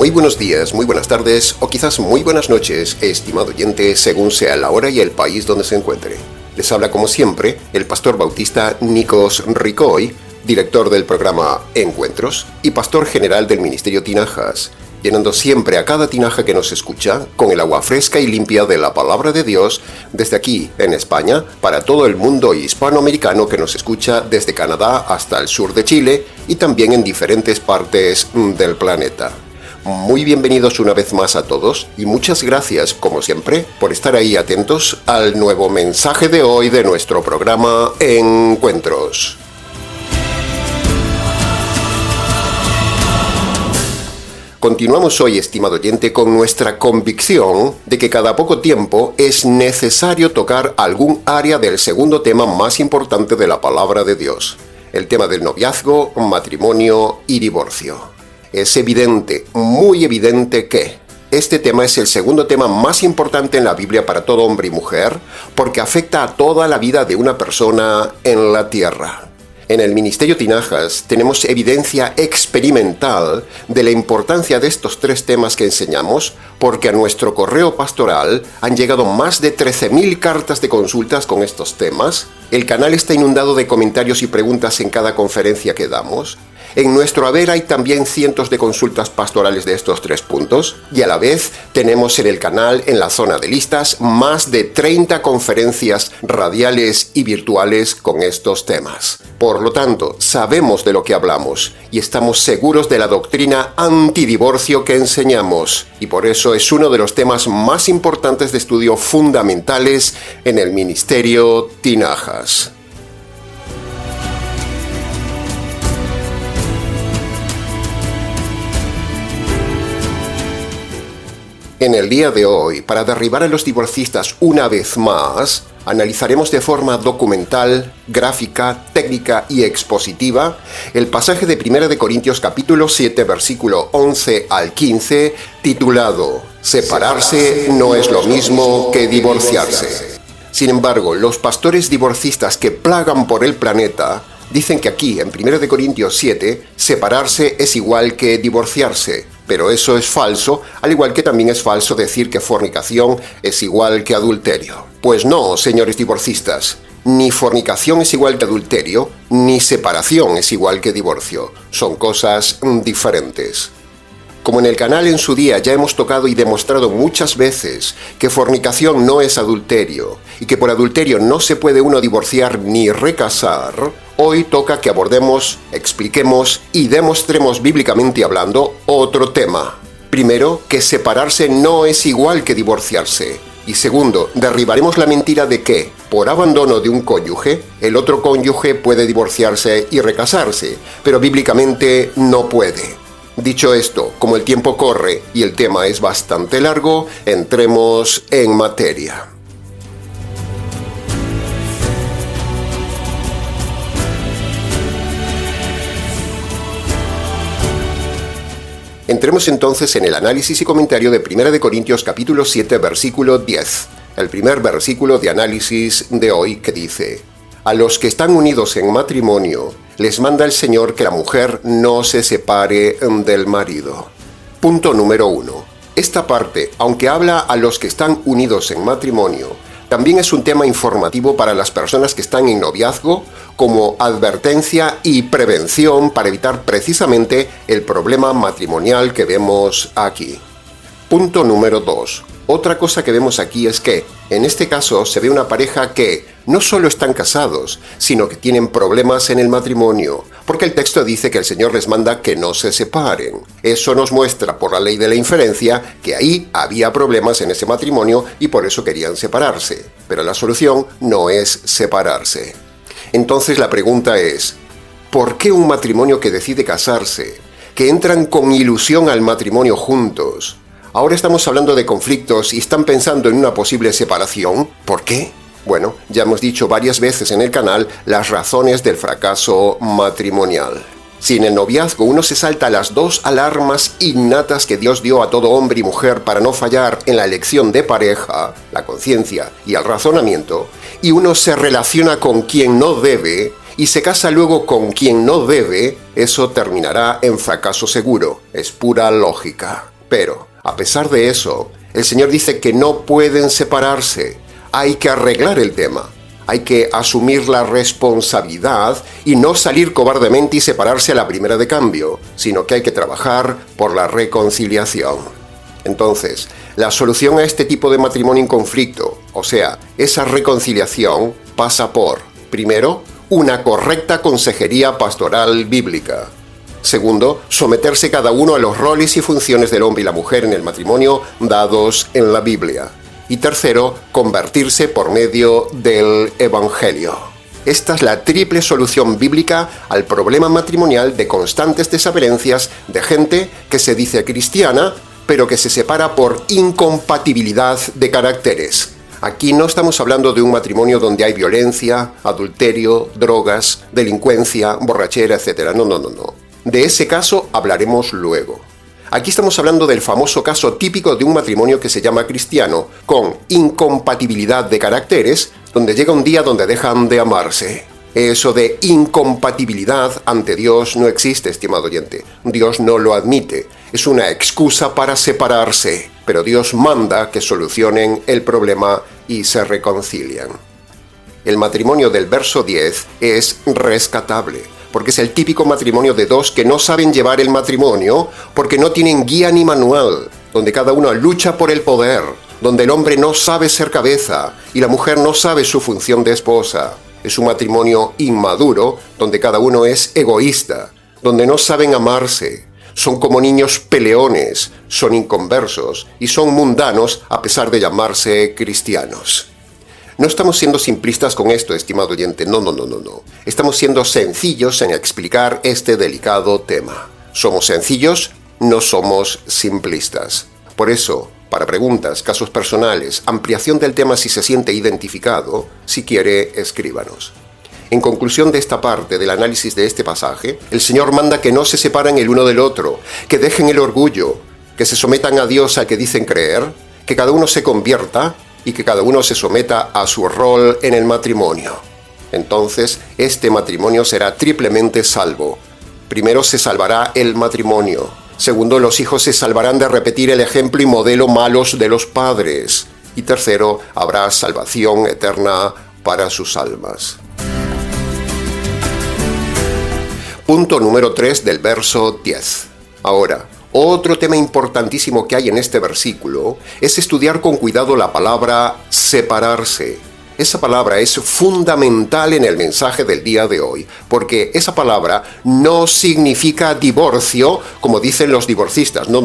Muy buenos días, muy buenas tardes o quizás muy buenas noches, estimado oyente, según sea la hora y el país donde se encuentre. Les habla como siempre el pastor bautista Nikos Ricoy, director del programa Encuentros y pastor general del Ministerio Tinajas, llenando siempre a cada tinaja que nos escucha con el agua fresca y limpia de la palabra de Dios desde aquí, en España, para todo el mundo hispanoamericano que nos escucha desde Canadá hasta el sur de Chile y también en diferentes partes del planeta. Muy bienvenidos una vez más a todos y muchas gracias, como siempre, por estar ahí atentos al nuevo mensaje de hoy de nuestro programa Encuentros. Continuamos hoy, estimado oyente, con nuestra convicción de que cada poco tiempo es necesario tocar algún área del segundo tema más importante de la palabra de Dios, el tema del noviazgo, matrimonio y divorcio. Es evidente, muy evidente que este tema es el segundo tema más importante en la Biblia para todo hombre y mujer, porque afecta a toda la vida de una persona en la tierra. En el Ministerio Tinajas tenemos evidencia experimental de la importancia de estos tres temas que enseñamos, porque a nuestro correo pastoral han llegado más de 13.000 cartas de consultas con estos temas. El canal está inundado de comentarios y preguntas en cada conferencia que damos. En nuestro haber hay también cientos de consultas pastorales de estos tres puntos y a la vez tenemos en el canal, en la zona de listas, más de 30 conferencias radiales y virtuales con estos temas. Por lo tanto, sabemos de lo que hablamos y estamos seguros de la doctrina antidivorcio que enseñamos y por eso es uno de los temas más importantes de estudio fundamentales en el Ministerio Tinajas. En el día de hoy, para derribar a los divorcistas una vez más, analizaremos de forma documental, gráfica, técnica y expositiva el pasaje de 1 de Corintios capítulo 7, versículo 11 al 15, titulado «Separarse no es lo mismo que divorciarse». Sin embargo, los pastores divorcistas que plagan por el planeta dicen que aquí, en 1 de Corintios 7, separarse es igual que divorciarse. Pero eso es falso, al igual que también es falso decir que fornicación es igual que adulterio. Pues no, señores divorcistas, ni fornicación es igual que adulterio, ni separación es igual que divorcio. Son cosas diferentes. Como en el canal en su día ya hemos tocado y demostrado muchas veces que fornicación no es adulterio y que por adulterio no se puede uno divorciar ni recasar, hoy toca que abordemos, expliquemos y demostremos bíblicamente hablando otro tema. Primero, que separarse no es igual que divorciarse. Y segundo, derribaremos la mentira de que, por abandono de un cónyuge, el otro cónyuge puede divorciarse y recasarse, pero bíblicamente no puede. Dicho esto, como el tiempo corre y el tema es bastante largo, entremos en materia. Entremos entonces en el análisis y comentario de 1 de Corintios capítulo 7, versículo 10, el primer versículo de análisis de hoy que dice: «A los que están unidos en matrimonio, les manda el Señor que la mujer no se separe del marido». Punto número 1. Esta parte, aunque habla a los que están unidos en matrimonio, también es un tema informativo para las personas que están en noviazgo, como advertencia y prevención para evitar precisamente el problema matrimonial que vemos aquí. Punto número 2. Otra cosa que vemos aquí es que, en este caso, se ve una pareja que no solo están casados, sino que tienen problemas en el matrimonio, porque el texto dice que el Señor les manda que no se separen. Eso nos muestra, por la ley de la inferencia, que ahí había problemas en ese matrimonio y por eso querían separarse. Pero la solución no es separarse. Entonces la pregunta es, ¿por qué un matrimonio que decide casarse, que entran con ilusión al matrimonio juntos, ahora estamos hablando de conflictos y están pensando en una posible separación? ¿Por qué? Bueno, ya hemos dicho varias veces en el canal las razones del fracaso matrimonial. Si en el noviazgo uno se salta las dos alarmas innatas que Dios dio a todo hombre y mujer para no fallar en la elección de pareja, la conciencia y el razonamiento, y uno se relaciona con quien no debe y se casa luego con quien no debe, eso terminará en fracaso seguro. Es pura lógica. Pero, a pesar de eso, el Señor dice que no pueden separarse. Hay que arreglar el tema. Hay que asumir la responsabilidad y no salir cobardemente y separarse a la primera de cambio, sino que hay que trabajar por la reconciliación. Entonces, la solución a este tipo de matrimonio en conflicto, o sea, esa reconciliación, pasa por, primero, una correcta consejería pastoral bíblica. Segundo, someterse cada uno a los roles y funciones del hombre y la mujer en el matrimonio dados en la Biblia. Y tercero, convertirse por medio del Evangelio. Esta es la triple solución bíblica al problema matrimonial de constantes desavenencias de gente que se dice cristiana, pero que se separa por incompatibilidad de caracteres. Aquí no estamos hablando de un matrimonio donde hay violencia, adulterio, drogas, delincuencia, borrachera, etc. No. De ese caso hablaremos luego. Aquí estamos hablando del famoso caso típico de un matrimonio que se llama cristiano, con incompatibilidad de caracteres, donde llega un día donde dejan de amarse. Eso de incompatibilidad ante Dios no existe, estimado oyente. Dios no lo admite. Es una excusa para separarse, pero Dios manda que solucionen el problema y se reconcilian. El matrimonio del verso 10 es rescatable, porque es el típico matrimonio de dos que no saben llevar el matrimonio porque no tienen guía ni manual, donde cada uno lucha por el poder, donde el hombre no sabe ser cabeza y la mujer no sabe su función de esposa. Es un matrimonio inmaduro, donde cada uno es egoísta, donde no saben amarse, son como niños peleones, son inconversos y son mundanos a pesar de llamarse cristianos. No estamos siendo simplistas con esto, estimado oyente, no. Estamos siendo sencillos en explicar este delicado tema. Somos sencillos, no somos simplistas. Por eso, para preguntas, casos personales, ampliación del tema si se siente identificado, si quiere, escríbanos. En conclusión de esta parte del análisis de este pasaje, el Señor manda que no se separen el uno del otro, que dejen el orgullo, que se sometan a Dios al que dicen creer, que cada uno se convierta y que cada uno se someta a su rol en el matrimonio. Entonces, este matrimonio será triplemente salvo. Primero, se salvará el matrimonio. Segundo, los hijos se salvarán de repetir el ejemplo y modelo malos de los padres. Y tercero, habrá salvación eterna para sus almas. Punto número 3 del verso 10. Ahora, otro tema importantísimo que hay en este versículo es estudiar con cuidado la palabra separarse. Esa palabra es fundamental en el mensaje del día de hoy, porque esa palabra no significa divorcio, como dicen los divorcistas. No.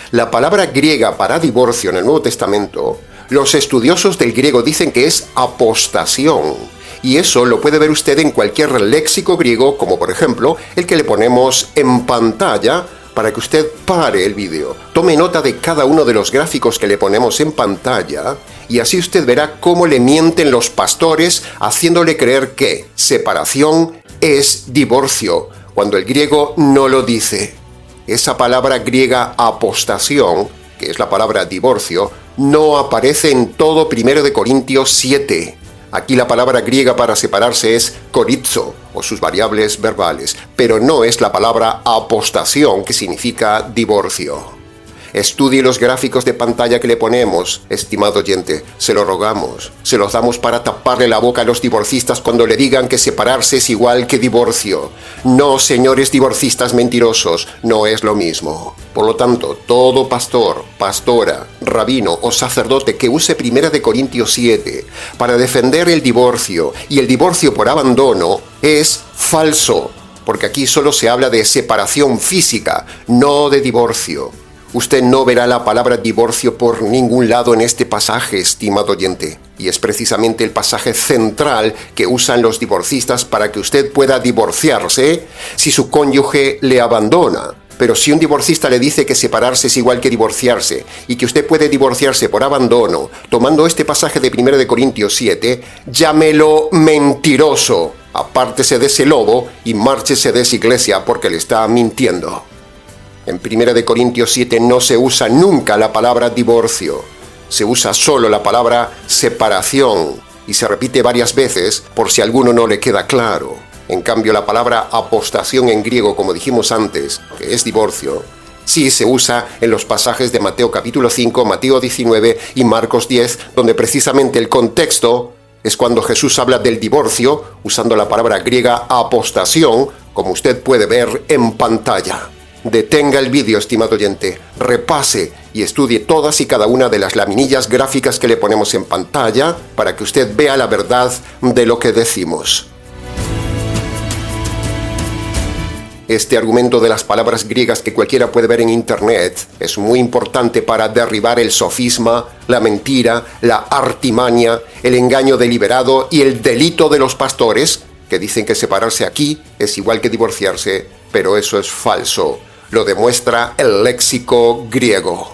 La palabra griega para divorcio en el Nuevo Testamento, los estudiosos del griego dicen que es apostación. Y eso lo puede ver usted en cualquier léxico griego, como por ejemplo el que le ponemos en pantalla, para que usted pare el vídeo, tome nota de cada uno de los gráficos que le ponemos en pantalla y así usted verá cómo le mienten los pastores haciéndole creer que separación es divorcio, cuando el griego no lo dice. Esa palabra griega apostación, que es la palabra divorcio, no aparece en todo 1 Corintios 7. Aquí la palabra griega para separarse es chorizo, o sus variables verbales, pero no es la palabra apostación, que significa divorcio. Estudie los gráficos de pantalla que le ponemos, estimado oyente, se lo rogamos. Se los damos para taparle la boca a los divorcistas cuando le digan que separarse es igual que divorcio. No, señores divorcistas mentirosos, no es lo mismo. Por lo tanto, todo pastor, pastora, rabino o sacerdote que use 1 Corintios 7 para defender el divorcio y el divorcio por abandono es falso, porque aquí solo se habla de separación física, no de divorcio. Usted no verá la palabra divorcio por ningún lado en este pasaje, estimado oyente. Y es precisamente el pasaje central que usan los divorcistas para que usted pueda divorciarse si su cónyuge le abandona. Pero si un divorcista le dice que separarse es igual que divorciarse y que usted puede divorciarse por abandono, tomando este pasaje de 1 Corintios 7, llámelo mentiroso. Apártese de ese lobo y márchese de esa iglesia porque le está mintiendo. En 1 Corintios 7 no se usa nunca la palabra divorcio, se usa solo la palabra separación y se repite varias veces por si a alguno no le queda claro. En cambio, la palabra apostación en griego, como dijimos antes, que es divorcio, Sí, se usa en los pasajes de Mateo capítulo 5, Mateo 19 y Marcos 10, donde precisamente el contexto es cuando Jesús habla del divorcio, usando la palabra griega apostasión, como usted puede ver en pantalla. Detenga el vídeo, estimado oyente, repase y estudie todas y cada una de las laminillas gráficas que le ponemos en pantalla para que usted vea la verdad de lo que decimos. Este argumento de las palabras griegas que cualquiera puede ver en internet es muy importante para derribar el sofisma, la mentira, la artimaña, el engaño deliberado y el delito de los pastores, que dicen que separarse aquí es igual que divorciarse, pero eso es falso. Lo demuestra el léxico griego.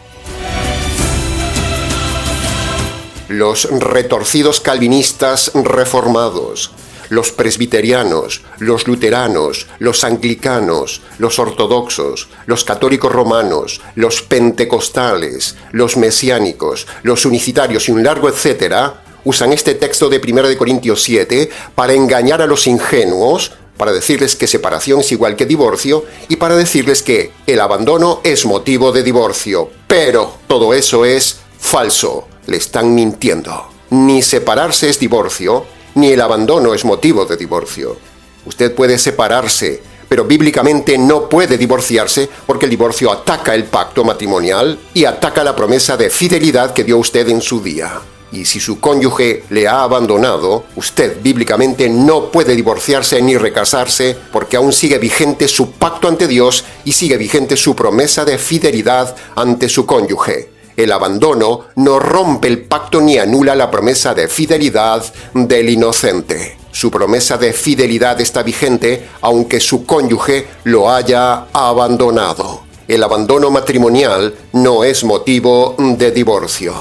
Los retorcidos calvinistas reformados, los presbiterianos, los luteranos, los anglicanos, los ortodoxos, los católicos romanos, los pentecostales, los mesiánicos, los unicitarios y un largo etcétera, usan este texto de 1 Corintios 7 para engañar a los ingenuos, para decirles que separación es igual que divorcio y para decirles que el abandono es motivo de divorcio. Pero todo eso es falso, le están mintiendo. Ni separarse es divorcio, ni el abandono es motivo de divorcio. Usted puede separarse, pero bíblicamente no puede divorciarse porque el divorcio ataca el pacto matrimonial y ataca la promesa de fidelidad que dio usted en su día. Y si su cónyuge le ha abandonado, usted bíblicamente no puede divorciarse ni recasarse porque aún sigue vigente su pacto ante Dios y sigue vigente su promesa de fidelidad ante su cónyuge. El abandono no rompe el pacto ni anula la promesa de fidelidad del inocente. Su promesa de fidelidad está vigente aunque su cónyuge lo haya abandonado. El abandono matrimonial no es motivo de divorcio.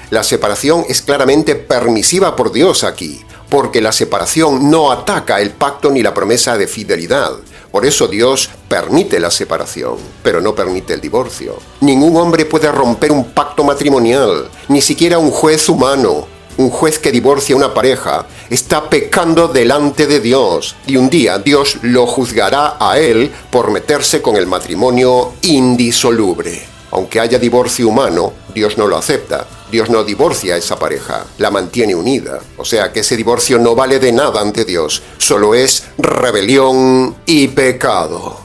La separación es claramente permisiva por Dios aquí, porque la separación no ataca el pacto ni la promesa de fidelidad. Por eso Dios permite la separación, pero no permite el divorcio. Ningún hombre puede romper un pacto matrimonial, ni siquiera un juez humano. Un juez que divorcia a una pareja está pecando delante de Dios, y un día Dios lo juzgará a él por meterse con el matrimonio indisoluble. Aunque haya divorcio humano, Dios no lo acepta. Dios no divorcia a esa pareja, la mantiene unida. O sea que ese divorcio no vale de nada ante Dios, solo es rebelión y pecado.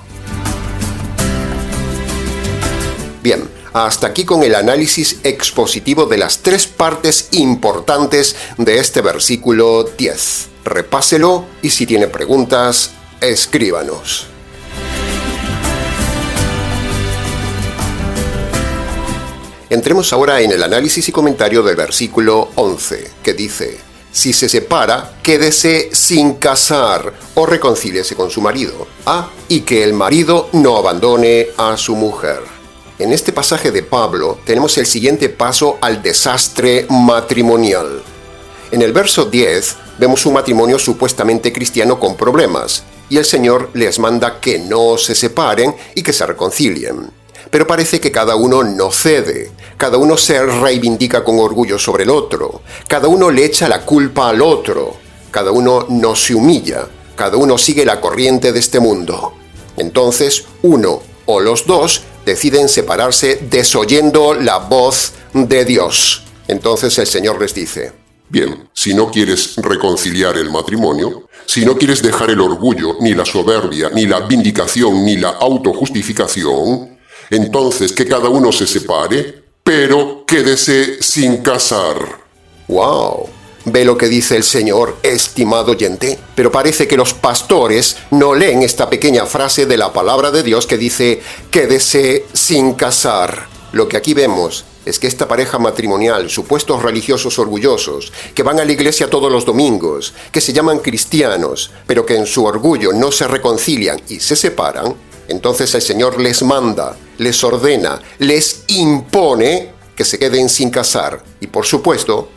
Bien, hasta aquí con el análisis expositivo de las tres partes importantes de este versículo 10. Repáselo y si tiene preguntas, escríbanos. Entremos ahora en el análisis y comentario del versículo 11, que dice: si se separa, quédese sin casar o reconcíliese con su marido. Y que el marido no abandone a su mujer. En este pasaje de Pablo tenemos el siguiente paso al desastre matrimonial. En el verso 10 vemos un matrimonio supuestamente cristiano con problemas, y el Señor les manda que no se separen y que se reconcilien. Pero parece que cada uno no cede, cada uno se reivindica con orgullo sobre el otro, cada uno le echa la culpa al otro, cada uno no se humilla, cada uno sigue la corriente de este mundo. Entonces, uno o los dos deciden separarse desoyendo la voz de Dios. Entonces el Señor les dice: bien, si no quieres reconciliar el matrimonio, si no quieres dejar el orgullo, ni la soberbia, ni la vindicación, ni la autojustificación, entonces que cada uno se separe, pero quédese sin casar. ¡Wow! ¿Ve lo que dice el Señor, estimado oyente? Pero parece que los pastores no leen esta pequeña frase de la palabra de Dios que dice: quédese sin casar. Lo que aquí vemos es que esta pareja matrimonial, supuestos religiosos orgullosos, que van a la iglesia todos los domingos, que se llaman cristianos, pero que en su orgullo no se reconcilian y se separan, entonces el Señor les manda, les ordena, les impone que se queden sin casar. Y por supuesto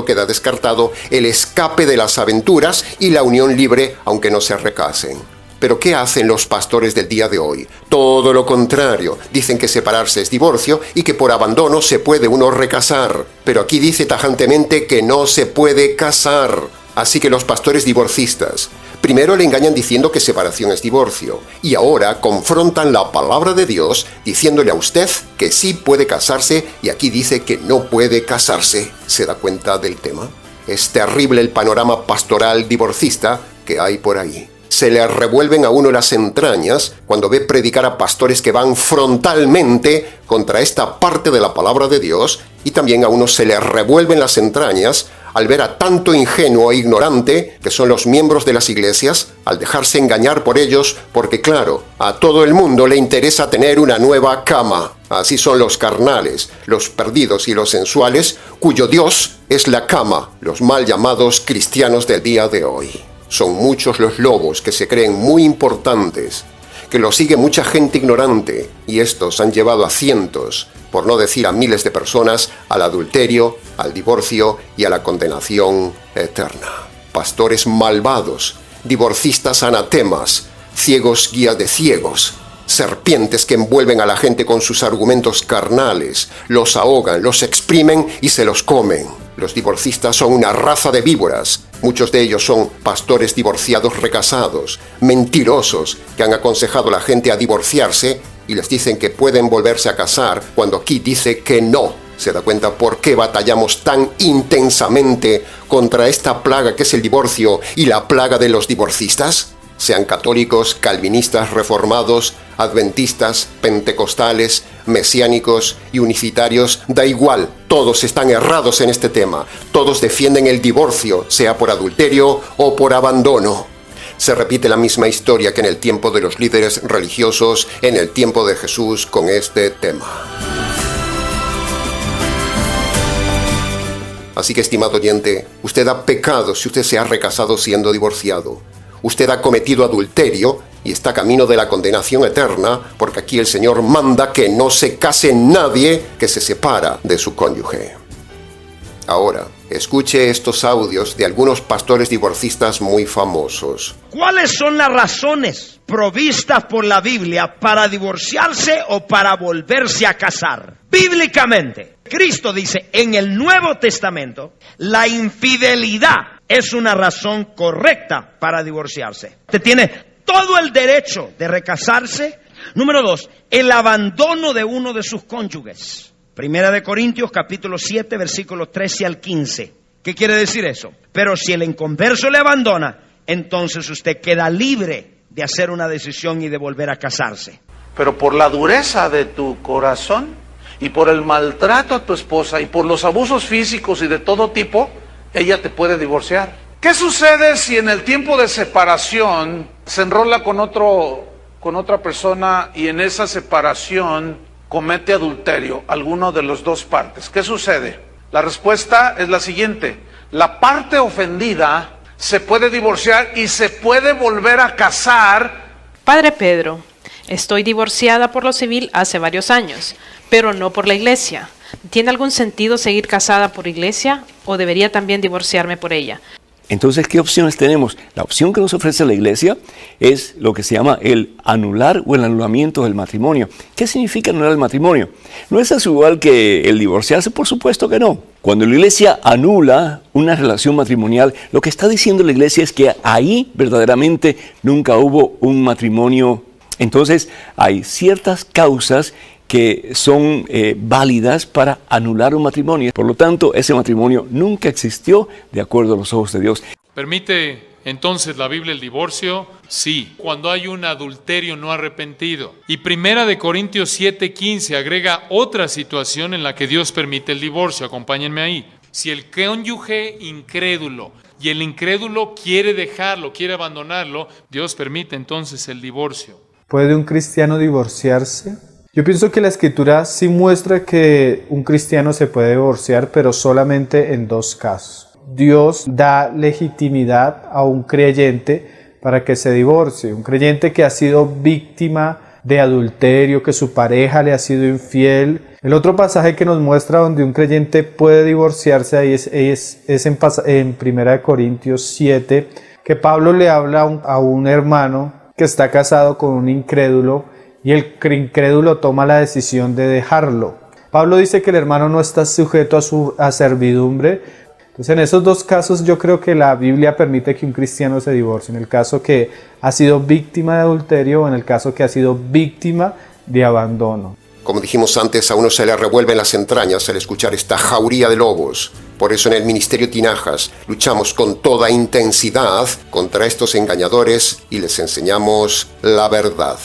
queda descartado el escape de las aventuras y la unión libre aunque no se recasen. Pero ¿qué hacen los pastores del día de hoy? Todo lo contrario. Dicen que separarse es divorcio y que por abandono se puede uno recasar. Pero aquí dice tajantemente que no se puede casar. Así que los pastores divorcistas, Primero le engañan diciendo que separación es divorcio, y ahora confrontan la palabra de Dios diciéndole a usted que sí puede casarse y aquí dice que no puede casarse. ¿Se da cuenta del tema? Es terrible el panorama pastoral divorcista que hay por ahí. Se le revuelven a uno las entrañas cuando ve predicar a pastores que van frontalmente contra esta parte de la palabra de Dios, y también a uno se le revuelven las entrañas al ver a tanto ingenuo e ignorante que son los miembros de las iglesias, al dejarse engañar por ellos, porque claro, a todo el mundo le interesa tener una nueva cama. Así son los carnales, los perdidos y los sensuales, cuyo Dios es la cama, los mal llamados cristianos del día de hoy. Son muchos los lobos que se creen muy importantes, que los sigue mucha gente ignorante, y estos han llevado a cientos, por no decir a miles de personas, al adulterio, al divorcio y a la condenación eterna. Pastores malvados, divorcistas anatemas, ciegos guías de ciegos, serpientes que envuelven a la gente con sus argumentos carnales, los ahogan, los exprimen y se los comen. Los divorcistas son una raza de víboras. Muchos de ellos son pastores divorciados recasados, mentirosos, que han aconsejado a la gente a divorciarse y les dicen que pueden volverse a casar cuando aquí dice que no. ¿Se da cuenta por qué batallamos tan intensamente contra esta plaga que es el divorcio y la plaga de los divorcistas? Sean católicos, calvinistas, reformados, adventistas, pentecostales, mesiánicos y unicitarios, da igual, todos están errados en este tema. Todos defienden el divorcio, sea por adulterio o por abandono. Se repite la misma historia que en el tiempo de los líderes religiosos, en el tiempo de Jesús con este tema. Así que, estimado oyente, usted ha pecado si usted se ha recasado siendo divorciado. Usted ha cometido adulterio y está camino de la condenación eterna, porque aquí el Señor manda que no se case nadie que se separa de su cónyuge. Ahora, escuche estos audios de algunos pastores divorcistas muy famosos. ¿Cuáles son las razones provistas por la Biblia para divorciarse o para volverse a casar? Bíblicamente, Cristo dice en el Nuevo Testamento, la infidelidad es una razón correcta para divorciarse. Usted tiene todo el derecho de recasarse. Número 2, el abandono de uno de sus cónyuges. Primera de Corintios, capítulo 7, versículos 13 al 15. ¿Qué quiere decir eso? Pero si el inconverso le abandona, entonces usted queda libre de hacer una decisión y de volver a casarse. Pero por la dureza de tu corazón y por el maltrato a tu esposa y por los abusos físicos y de todo tipo, ella te puede divorciar. ¿Qué sucede si en el tiempo de separación se enrola con otra persona y en esa separación comete adulterio, alguno de las dos partes? ¿Qué sucede? La respuesta es la siguiente: la parte ofendida se puede divorciar y se puede volver a casar. Padre Pedro, estoy divorciada por lo civil hace varios años, pero no por la iglesia. ¿Tiene algún sentido seguir casada por iglesia o debería también divorciarme por ella? Entonces, ¿qué opciones tenemos? La opción que nos ofrece la iglesia es lo que se llama el anular o el anulamiento del matrimonio. ¿Qué significa anular el matrimonio? ¿No es así igual que el divorciarse? Por supuesto que no. Cuando la iglesia anula una relación matrimonial, lo que está diciendo la iglesia es que ahí verdaderamente nunca hubo un matrimonio. Entonces, hay ciertas causas que son válidas para anular un matrimonio. Por lo tanto, ese matrimonio nunca existió de acuerdo a los ojos de Dios. ¿Permite entonces la Biblia el divorcio? Sí, cuando hay un adulterio no arrepentido. Y Primera de Corintios 7:15 agrega otra situación en la que Dios permite el divorcio. Acompáñenme ahí. Si el cónyuge incrédulo y el incrédulo quiere dejarlo, quiere abandonarlo, Dios permite entonces el divorcio. ¿Puede un cristiano divorciarse? Yo pienso que la Escritura sí muestra que un cristiano se puede divorciar, pero solamente en dos casos. Dios da legitimidad a un creyente para que se divorcie. Un creyente que ha sido víctima de adulterio, que su pareja le ha sido infiel. El otro pasaje que nos muestra donde un creyente puede divorciarse ahí es en 1 Corintios 7, que Pablo le habla a un hermano que está casado con un incrédulo, y el incrédulo toma la decisión de dejarlo. Pablo dice que el hermano no está sujeto a servidumbre. Entonces, en esos dos casos yo creo que la Biblia permite que un cristiano se divorcie, en el caso que ha sido víctima de adulterio o en el caso que ha sido víctima de abandono. Como dijimos antes, a uno se le revuelven las entrañas al escuchar esta jauría de lobos. Por eso en el Ministerio Tinajas luchamos con toda intensidad contra estos engañadores y les enseñamos la verdad.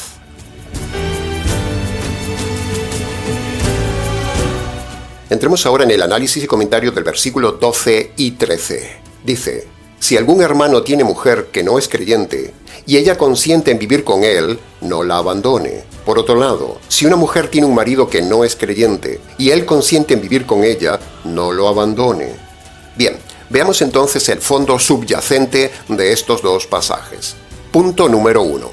Entremos ahora en el análisis y comentario del versículo 12 y 13. Dice: si algún hermano tiene mujer que no es creyente y ella consiente en vivir con él, no la abandone. Por otro lado, si una mujer tiene un marido que no es creyente y él consiente en vivir con ella, no lo abandone. Bien, veamos entonces el fondo subyacente de estos dos pasajes. Punto número 1.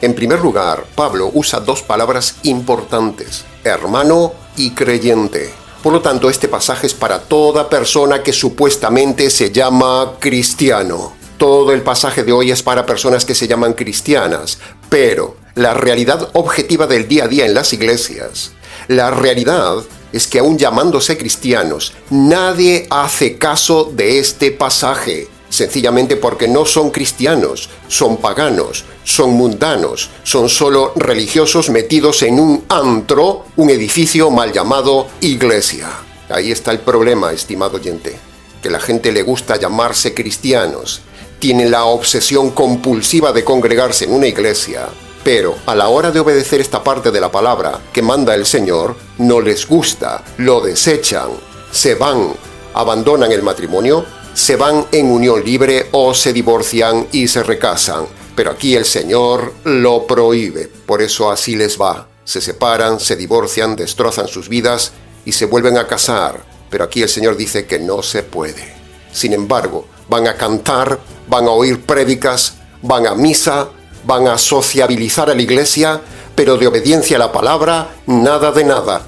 En primer lugar, Pablo usa dos palabras importantes: hermano y creyente. Por lo tanto, este pasaje es para toda persona que supuestamente se llama cristiano. Todo el pasaje de hoy es para personas que se llaman cristianas, pero la realidad objetiva del día a día en las iglesias, la realidad es que aún llamándose cristianos, nadie hace caso de este pasaje, sencillamente porque no son cristianos, son paganos, son mundanos, son solo religiosos metidos en un antro, un edificio mal llamado iglesia. Ahí está el problema, estimado oyente, que la gente le gusta llamarse cristianos, tienen la obsesión compulsiva de congregarse en una iglesia, pero a la hora de obedecer esta parte de la palabra que manda el Señor, no les gusta, lo desechan, se van, abandonan el matrimonio, se van en unión libre o se divorcian y se recasan. Pero aquí el Señor lo prohíbe, por eso así les va. Se separan, se divorcian, destrozan sus vidas y se vuelven a casar. Pero aquí el Señor dice que no se puede. Sin embargo, van a cantar, van a oír prédicas, van a misa, van a sociabilizar a la iglesia, pero de obediencia a la palabra, nada de nada.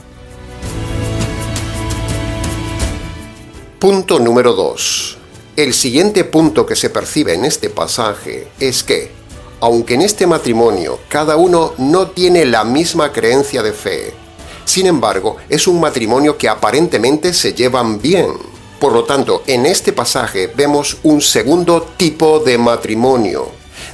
Punto número 2. El siguiente punto que se percibe en este pasaje es que, aunque en este matrimonio cada uno no tiene la misma creencia de fe, sin embargo, es un matrimonio que aparentemente se llevan bien. Por lo tanto, en este pasaje vemos un segundo tipo de matrimonio,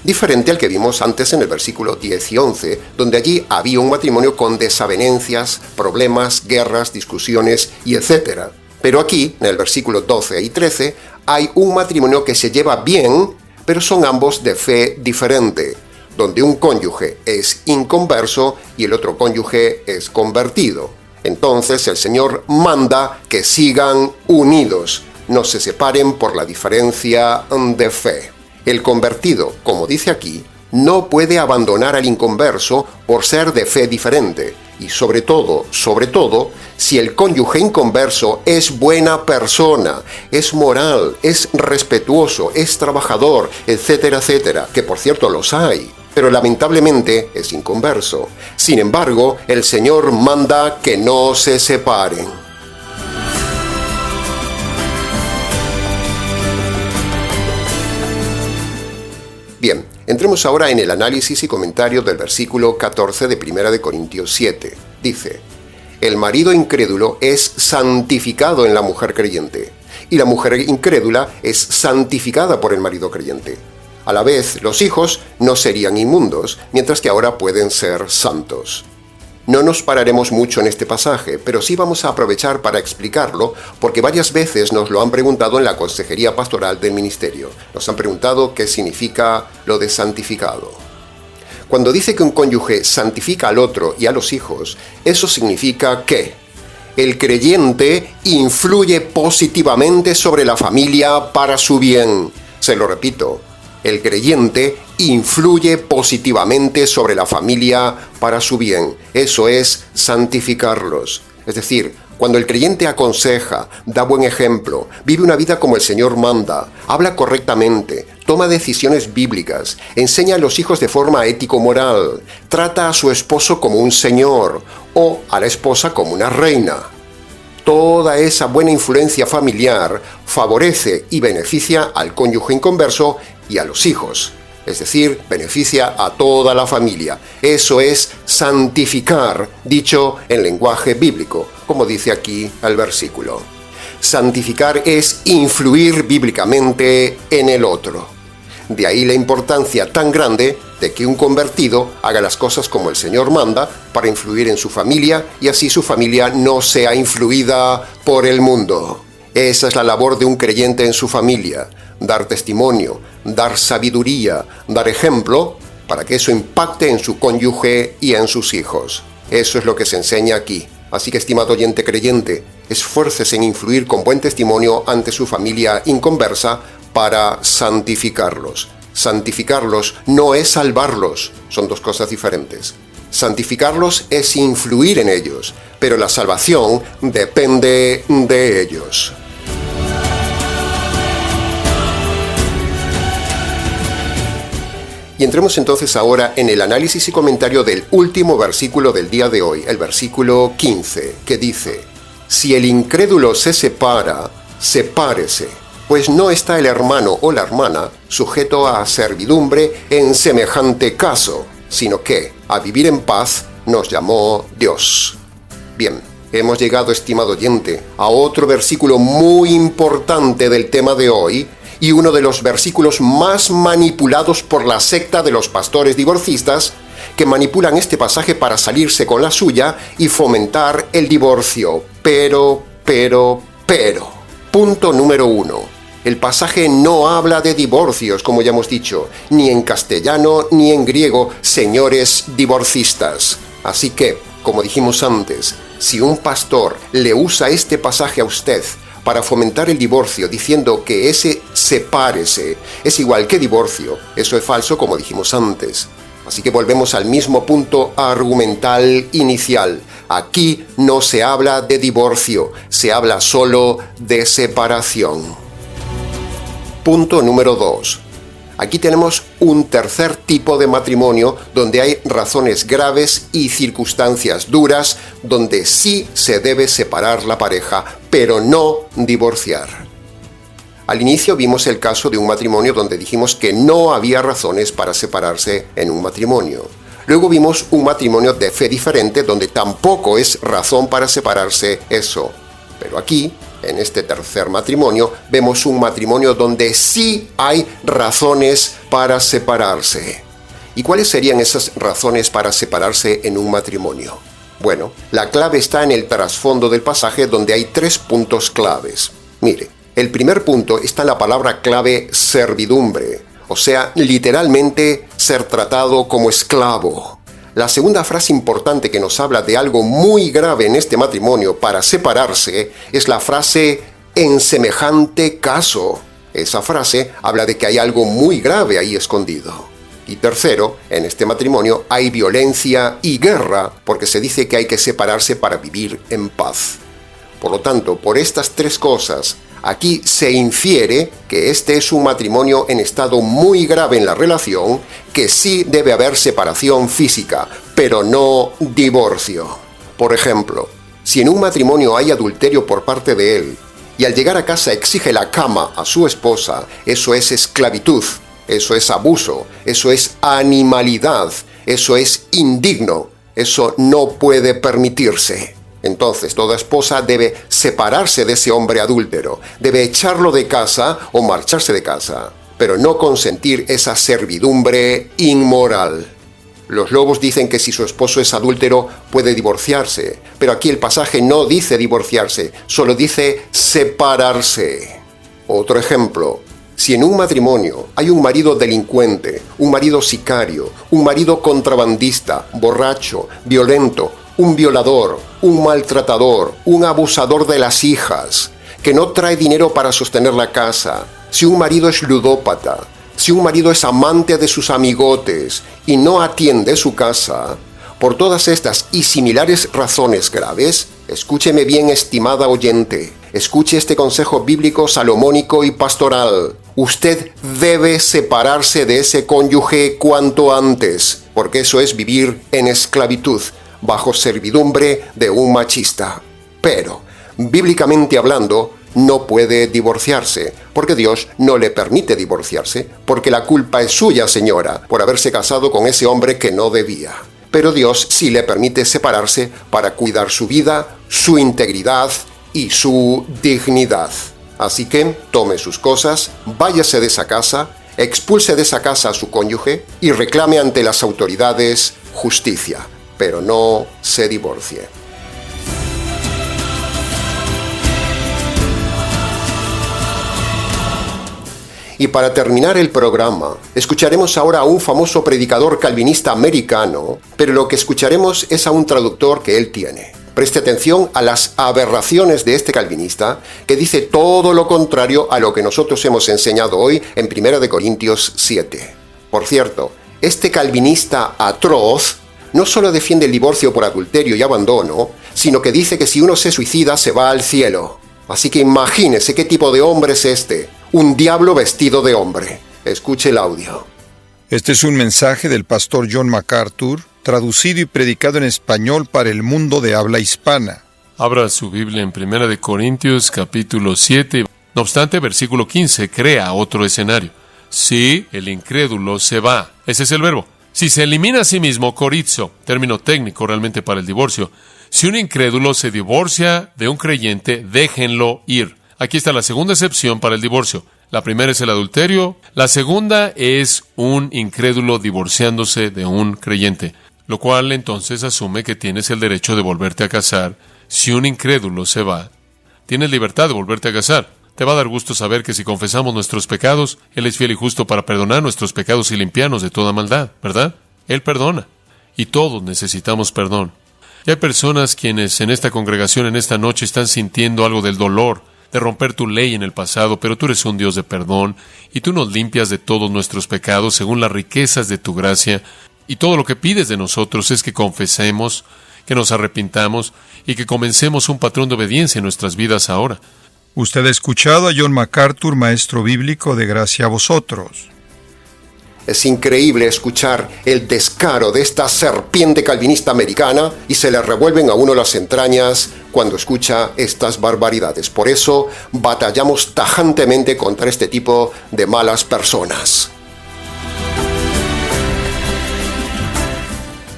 diferente al que vimos antes en el versículo 10 y 11, donde allí había un matrimonio con desavenencias, problemas, guerras, discusiones y etc. Pero aquí, en el versículo 12 y 13, hay un matrimonio que se lleva bien, pero son ambos de fe diferente, donde un cónyuge es inconverso y el otro cónyuge es convertido. Entonces el Señor manda que sigan unidos, no se separen por la diferencia de fe. El convertido, como dice aquí, no puede abandonar al inconverso por ser de fe diferente. Y sobre todo, si el cónyuge inconverso es buena persona, es moral, es respetuoso, es trabajador, etcétera, etcétera, que por cierto los hay, pero lamentablemente es inconverso. Sin embargo, el Señor manda que no se separen. Bien, entremos ahora en el análisis y comentario del versículo 14 de 1 de Corintios 7. Dice: el marido incrédulo es santificado en la mujer creyente, y la mujer incrédula es santificada por el marido creyente. A la vez, los hijos no serían inmundos, mientras que ahora pueden ser santos. No nos pararemos mucho en este pasaje, pero sí vamos a aprovechar para explicarlo, porque varias veces nos lo han preguntado en la consejería pastoral del ministerio. Nos han preguntado qué significa lo de santificado. Cuando dice que un cónyuge santifica al otro y a los hijos, eso significa que el creyente influye positivamente sobre la familia para su bien. Se lo repito. El creyente influye positivamente sobre la familia para su bien. Eso es santificarlos. Es decir, cuando el creyente aconseja, da buen ejemplo, vive una vida como el Señor manda, habla correctamente, toma decisiones bíblicas, enseña a los hijos de forma ético-moral, trata a su esposo como un señor o a la esposa como una reina. Toda esa buena influencia familiar favorece y beneficia al cónyuge inconverso y a los hijos, es decir, beneficia a toda la familia. Eso es santificar, dicho en lenguaje bíblico, como dice aquí el versículo. Santificar es influir bíblicamente en el otro. De ahí la importancia tan grande de que un convertido haga las cosas como el Señor manda para influir en su familia y así su familia no sea influida por el mundo. Esa es la labor de un creyente en su familia, dar testimonio, dar sabiduría, dar ejemplo, para que eso impacte en su cónyuge y en sus hijos. Eso es lo que se enseña aquí. Así que, estimado oyente creyente, esfuércese en influir con buen testimonio ante su familia inconversa para santificarlos. Santificarlos no es salvarlos, son dos cosas diferentes. Santificarlos es influir en ellos, pero la salvación depende de ellos. Y entremos entonces ahora en el análisis y comentario del último versículo del día de hoy, el versículo 15, que dice: si el incrédulo se separa, sepárese, pues no está el hermano o la hermana sujeto a servidumbre en semejante caso, sino que a vivir en paz nos llamó Dios. Bien, hemos llegado, estimado oyente, a otro versículo muy importante del tema de hoy, y uno de los versículos más manipulados por la secta de los pastores divorcistas, que manipulan este pasaje para salirse con la suya y fomentar el divorcio. Pero. Punto número 1. El pasaje no habla de divorcios, como ya hemos dicho, ni en castellano ni en griego, señores divorcistas. Así que, como dijimos antes, si un pastor le usa este pasaje a usted para fomentar el divorcio diciendo que ese sepárese es igual que divorcio, eso es falso, como dijimos antes. Así que volvemos al mismo punto argumental inicial. Aquí no se habla de divorcio, se habla solo de separación. Punto número 2. Aquí tenemos un tercer tipo de matrimonio donde hay razones graves y circunstancias duras donde sí se debe separar la pareja, pero no divorciar. Al inicio vimos el caso de un matrimonio donde dijimos que no había razones para separarse en un matrimonio. Luego vimos un matrimonio de fe diferente donde tampoco es razón para separarse eso. Pero aquí, en este tercer matrimonio, vemos un matrimonio donde sí hay razones para separarse. ¿Y cuáles serían esas razones para separarse en un matrimonio? Bueno, la clave está en el trasfondo del pasaje donde hay 3 puntos claves. Mire, el primer punto está en la palabra clave servidumbre, o sea, literalmente ser tratado como esclavo. La segunda frase importante que nos habla de algo muy grave en este matrimonio para separarse es la frase en semejante caso. Esa frase habla de que hay algo muy grave ahí escondido. Y tercero, en este matrimonio hay violencia y guerra porque se dice que hay que separarse para vivir en paz. Por lo tanto, por estas 3 cosas, aquí se infiere que este es un matrimonio en estado muy grave en la relación, que sí debe haber separación física, pero no divorcio. Por ejemplo, si en un matrimonio hay adulterio por parte de él, y al llegar a casa exige la cama a su esposa, eso es esclavitud, eso es abuso, eso es animalidad, eso es indigno, eso no puede permitirse. Entonces, toda esposa debe separarse de ese hombre adúltero, debe echarlo de casa o marcharse de casa, pero no consentir esa servidumbre inmoral. Los lobos dicen que si su esposo es adúltero puede divorciarse, pero aquí el pasaje no dice divorciarse, solo dice separarse. Otro ejemplo, si en un matrimonio hay un marido delincuente, un marido sicario, un marido contrabandista, borracho, violento, un violador, un maltratador, un abusador de las hijas, que no trae dinero para sostener la casa, si un marido es ludópata, si un marido es amante de sus amigotes y no atiende su casa, por todas estas y similares razones graves, escúcheme bien, estimada oyente, escuche este consejo bíblico salomónico y pastoral. Usted debe separarse de ese cónyuge cuanto antes, porque eso es vivir en esclavitud, bajo servidumbre de un machista. Pero, bíblicamente hablando, no puede divorciarse, porque Dios no le permite divorciarse, porque la culpa es suya, señora, por haberse casado con ese hombre que no debía. Pero Dios sí le permite separarse para cuidar su vida, su integridad y su dignidad. Así que tome sus cosas, váyase de esa casa, expulse de esa casa a su cónyuge y reclame ante las autoridades justicia, pero no se divorcie. Y para terminar el programa, escucharemos ahora a un famoso predicador calvinista americano, pero lo que escucharemos es a un traductor que él tiene. Preste atención a las aberraciones de este calvinista, que dice todo lo contrario a lo que nosotros hemos enseñado hoy en 1 Corintios 7. Por cierto, este calvinista atroz no solo defiende el divorcio por adulterio y abandono, sino que dice que si uno se suicida se va al cielo. Así que imagínese qué tipo de hombre es este, un diablo vestido de hombre. Escuche el audio. Este es un mensaje del pastor John MacArthur, traducido y predicado en español para el mundo de habla hispana. Abra su Biblia en 1 Corintios capítulo 7. No obstante, versículo 15 crea otro escenario. Si el incrédulo se va, ese es el verbo. Si se elimina a sí mismo, corizo, término técnico realmente para el divorcio. Si un incrédulo se divorcia de un creyente, déjenlo ir. Aquí está la segunda excepción para el divorcio. La primera es el adulterio. La segunda es un incrédulo divorciándose de un creyente, lo cual entonces asume que tienes el derecho de volverte a casar. Si un incrédulo se va, tienes libertad de volverte a casar. Te va a dar gusto saber que si confesamos nuestros pecados, Él es fiel y justo para perdonar nuestros pecados y limpiarnos de toda maldad, ¿verdad? Él perdona. Y todos necesitamos perdón. Y hay personas quienes en esta congregación, en esta noche, están sintiendo algo del dolor de romper tu ley en el pasado, pero tú eres un Dios de perdón y tú nos limpias de todos nuestros pecados según las riquezas de tu gracia, y todo lo que pides de nosotros es que confesemos, que nos arrepintamos y que comencemos un patrón de obediencia en nuestras vidas ahora. Usted ha escuchado a John MacArthur, maestro bíblico de Gracia a Vosotros. Es increíble escuchar el descaro de esta serpiente calvinista americana y se le revuelven a uno las entrañas cuando escucha estas barbaridades. Por eso batallamos tajantemente contra este tipo de malas personas.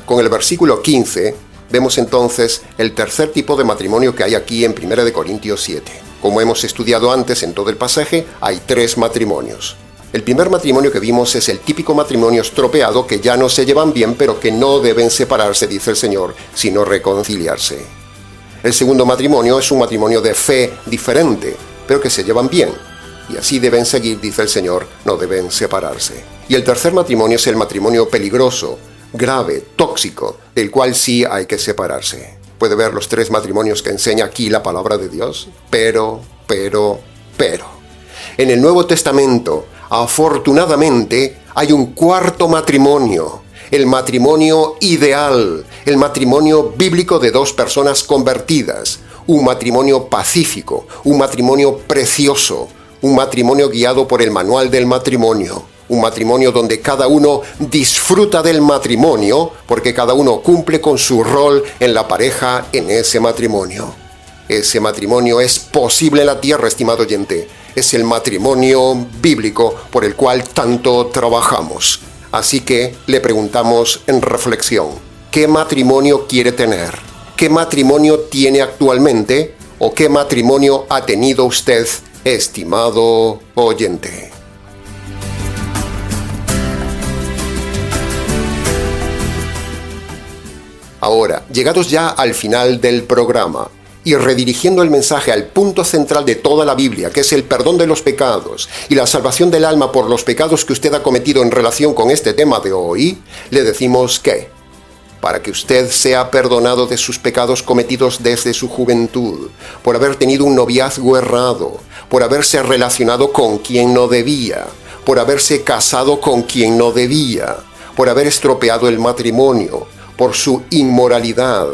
Con el versículo 15 vemos entonces el tercer tipo de matrimonio que hay aquí en 1 Corintios 7. Como hemos estudiado antes en todo el pasaje, hay 3 matrimonios. El primer matrimonio que vimos es el típico matrimonio estropeado que ya no se llevan bien, pero que no deben separarse, dice el Señor, sino reconciliarse. El segundo matrimonio es un matrimonio de fe diferente, pero que se llevan bien. Y así deben seguir, dice el Señor, no deben separarse. Y el tercer matrimonio es el matrimonio peligroso, grave, tóxico, del cual sí hay que separarse. ¿Puede ver los 3 matrimonios que enseña aquí la palabra de Dios? Pero. En el Nuevo Testamento, afortunadamente, hay un cuarto matrimonio, el matrimonio ideal, el matrimonio bíblico de 2 personas convertidas, un matrimonio pacífico, un matrimonio precioso, un matrimonio guiado por el manual del matrimonio, un matrimonio donde cada uno disfruta del matrimonio porque cada uno cumple con su rol en la pareja en ese matrimonio. Ese matrimonio es posible en la tierra, estimado oyente. Es el matrimonio bíblico por el cual tanto trabajamos. Así que le preguntamos en reflexión, ¿qué matrimonio quiere tener? ¿Qué matrimonio tiene actualmente? ¿O qué matrimonio ha tenido usted, estimado oyente? Ahora, llegados ya al final del programa, y redirigiendo el mensaje al punto central de toda la Biblia, que es el perdón de los pecados y la salvación del alma por los pecados que usted ha cometido en relación con este tema de hoy, le decimos que, para que usted sea perdonado de sus pecados cometidos desde su juventud, por haber tenido un noviazgo errado, por haberse relacionado con quien no debía, por haberse casado con quien no debía, por haber estropeado el matrimonio, por su inmoralidad,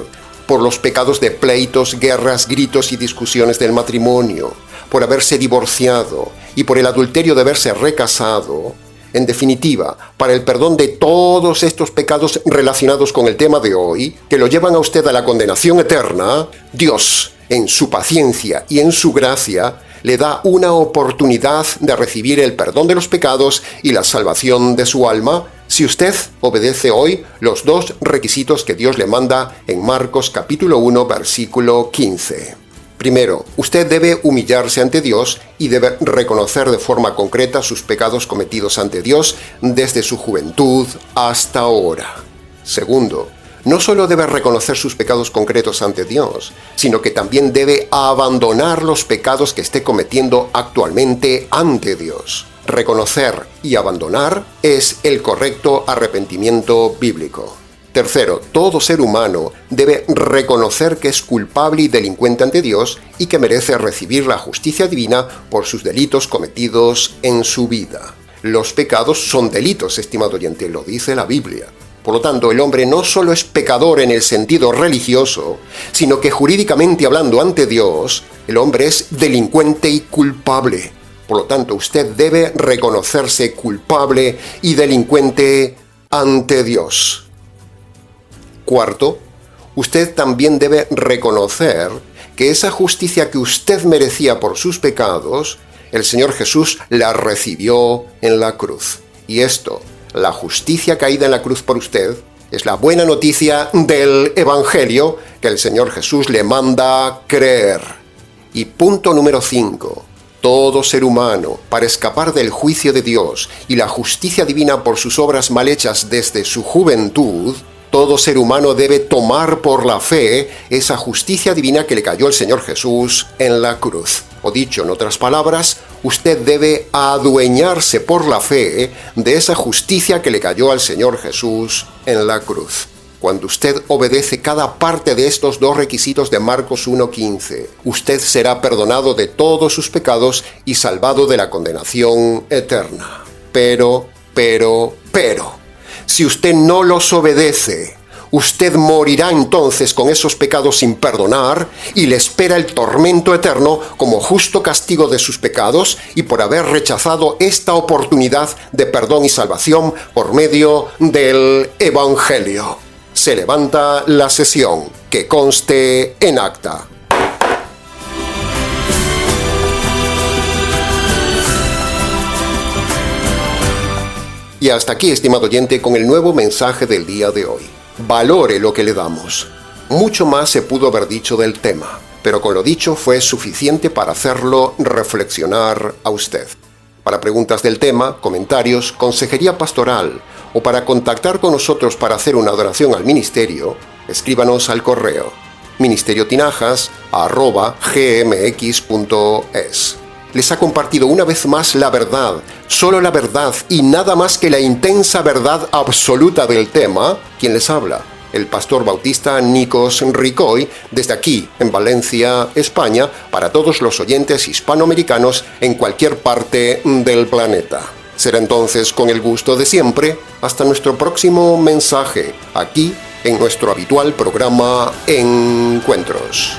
por los pecados de pleitos, guerras, gritos y discusiones del matrimonio, por haberse divorciado y por el adulterio de haberse recasado. En definitiva, para el perdón de todos estos pecados relacionados con el tema de hoy, que lo llevan a usted a la condenación eterna, Dios, en su paciencia y en su gracia, le da una oportunidad de recibir el perdón de los pecados y la salvación de su alma, si usted obedece hoy los 2 requisitos que Dios le manda en Marcos capítulo 1, versículo 15. Primero, usted debe humillarse ante Dios y debe reconocer de forma concreta sus pecados cometidos ante Dios desde su juventud hasta ahora. Segundo, no solo debe reconocer sus pecados concretos ante Dios, sino que también debe abandonar los pecados que esté cometiendo actualmente ante Dios. Reconocer y abandonar es el correcto arrepentimiento bíblico. Tercero, todo ser humano debe reconocer que es culpable y delincuente ante Dios y que merece recibir la justicia divina por sus delitos cometidos en su vida. Los pecados son delitos, estimado oyente, lo dice la Biblia. Por lo tanto, el hombre no solo es pecador en el sentido religioso, sino que jurídicamente hablando ante Dios, el hombre es delincuente y culpable. Por lo tanto, usted debe reconocerse culpable y delincuente ante Dios. Cuarto, usted también debe reconocer que esa justicia que usted merecía por sus pecados, el Señor Jesús la recibió en la cruz. Y esto, la justicia caída en la cruz por usted, es la buena noticia del Evangelio que el Señor Jesús le manda creer. Y punto número 5. Todo ser humano, para escapar del juicio de Dios y la justicia divina por sus obras mal hechas desde su juventud, todo ser humano debe tomar por la fe esa justicia divina que le cayó al Señor Jesús en la cruz. O dicho en otras palabras, usted debe adueñarse por la fe de esa justicia que le cayó al Señor Jesús en la cruz. Cuando usted obedece cada parte de estos dos requisitos de Marcos 1:15, usted será perdonado de todos sus pecados y salvado de la condenación eterna. Pero, si usted no los obedece, usted morirá entonces con esos pecados sin perdonar y le espera el tormento eterno como justo castigo de sus pecados y por haber rechazado esta oportunidad de perdón y salvación por medio del Evangelio. Se levanta la sesión, que conste en acta. Y hasta aquí, estimado oyente, con el nuevo mensaje del día de hoy. Valore lo que le damos. Mucho más se pudo haber dicho del tema, pero con lo dicho fue suficiente para hacerlo reflexionar a usted. Para preguntas del tema, comentarios, consejería pastoral o para contactar con nosotros para hacer una adoración al ministerio, escríbanos al correo ministerioTinajas@gmx.es. Les ha compartido una vez más la verdad, solo la verdad y nada más que la intensa verdad absoluta del tema, quien les habla, el pastor bautista Nikos Ricoy, desde aquí, en Valencia, España, para todos los oyentes hispanoamericanos en cualquier parte del planeta. Será entonces con el gusto de siempre, hasta nuestro próximo mensaje, aquí en nuestro habitual programa Encuentros.